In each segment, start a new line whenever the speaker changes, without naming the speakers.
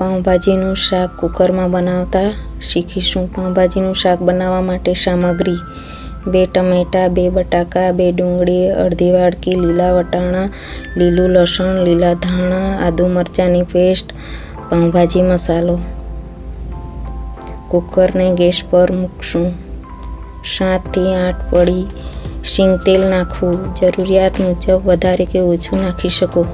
પાઉંભાજીનું શાક કુકરમાં બનાવતા શીખીશું. પાઉંભાજીનું શાક બનાવવા માટે સામગ્રી: 2 ટમેટાં, 2 બટાકા, 2 ડુંગળી, અડધી વાટકી લીલા વટાણા, લીલું લસણ, લીલા ધાણા, આદુ મરચાંની પેસ્ટ, પાઉંભાજી મસાલો. કુકરને ગેસ પર મૂકશું. 7 થી 8 પડી શીંગ તેલ નાખવું. જરૂરિયાત મુજબ વધારે કે ઓછું નાખી શકો.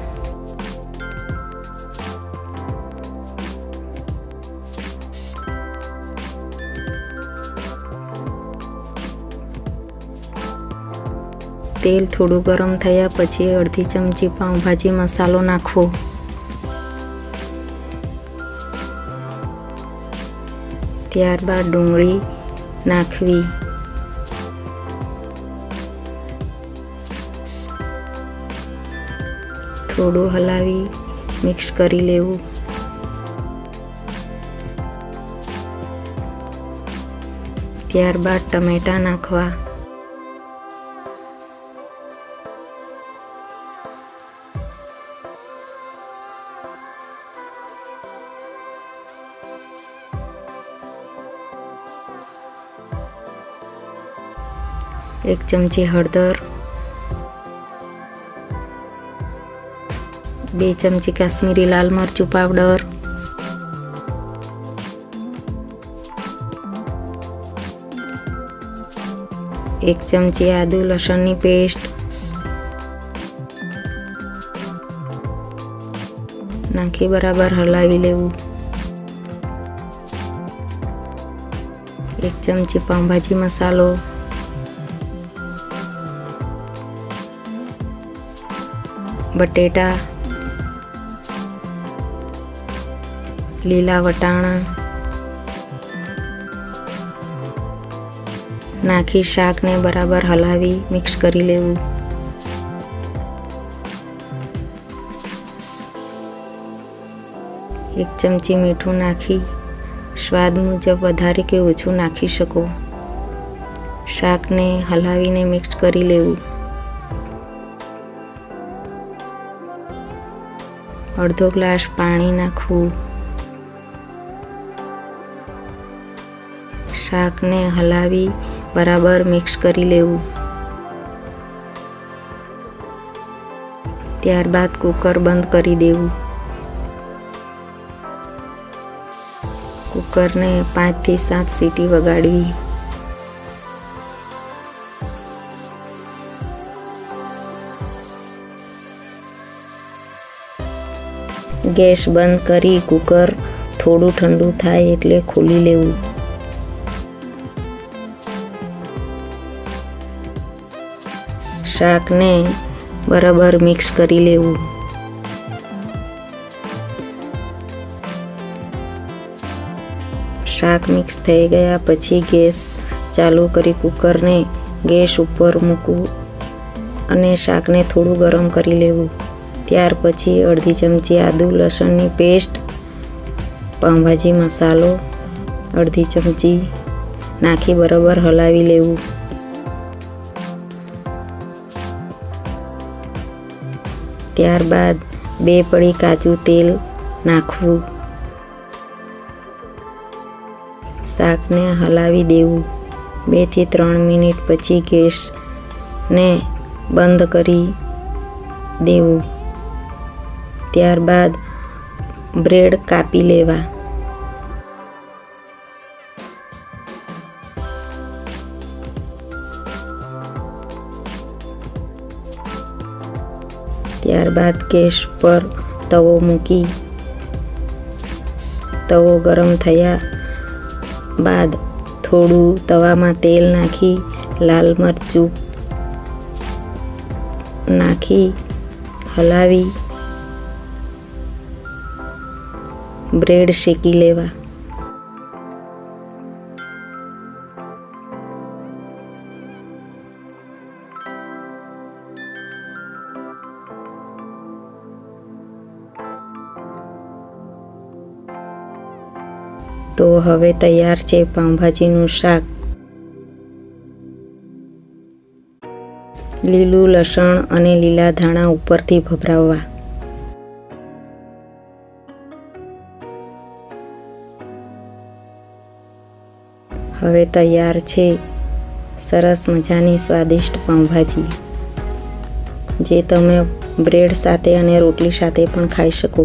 તેલ થોડું ગરમ થયા પછી અડધી ચમચી પાઉંભાજી મસાલો નાખવો. ત્યારબાદ ડુંગળી નાખવી. થોડું હલાવી મિક્સ કરી લેવું. ત્યારબાદ ટમેટાં નાખવા. એક ચમચી હળદર, 2 ચમચી કાશ્મીરી લાલ મરચું પાવડર, 1 ચમચી આદુ લસણની પેસ્ટ નાખી બરાબર હલાવી લેવું. 1 ચમચી પાઉંભાજી મસાલો, બટેટા, લીલા વટાણા નાખી શાકને બરાબર હલાવી મિક્સ કરી લેવું. એક ચમચી મીઠું નાખી સ્વાદ મુજબ વધારે કે ઓછું નાખી શકો. શાકને હલાવીને મિક્સ કરી લેવું. અડધો ગ્લાસ પાણી નાખવું. શાકને હલાવી બરાબર મિક્સ કરી લેવું. ત્યારબાદ કુકર બંધ કરી દેવું. કુકરને 5 થી 7 સીટી વગાડવી. ગેસ બંધ કરી કુકર થોડું ઠંડુ થાય એટલે ખોલી લેવું. શાકને બરાબર મિક્સ કરી લેવું. શાક મિક્સ થઈ ગયા પછી ગેસ ચાલુ કરી કુકરને ગેસ ઉપર મૂકવું અને શાકને થોડું ગરમ કરી લેવું. ત્યાર પછી અડધી ચમચી આદુ લસણની પેસ્ટ, પાઉંભાજી મસાલો અડધી ચમચી નાખી બરાબર હલાવી લેવું. ત્યારબાદ 2 પડી કાચું તેલ નાખવું. શાકને હલાવી દેવું. 2 થી 3 મિનિટ પછી ગેસને બંધ કરી દેવું. ત્યારબાદ બ્રેડ કાપી લેવા. ત્યારબાદ ગેસ પર તવો મૂકી તવો ગરમ થયા બાદ થોડું તવામાં તેલ નાખી લાલ મરચું નાખી હલાવી બ્રેડ શેકી લેવા. તો હવે તૈયાર છે પાઉંભાજીનું શાક. લીલું લસણ અને લીલા ધાણા ઉપરથી ભભરાવવા. હવે તૈયાર છે સરસ મજાની સ્વાદિષ્ટ પાઉંભાજી, જે તમે બ્રેડ સાથે અને રોટલી સાથે પણ ખાઈ શકો.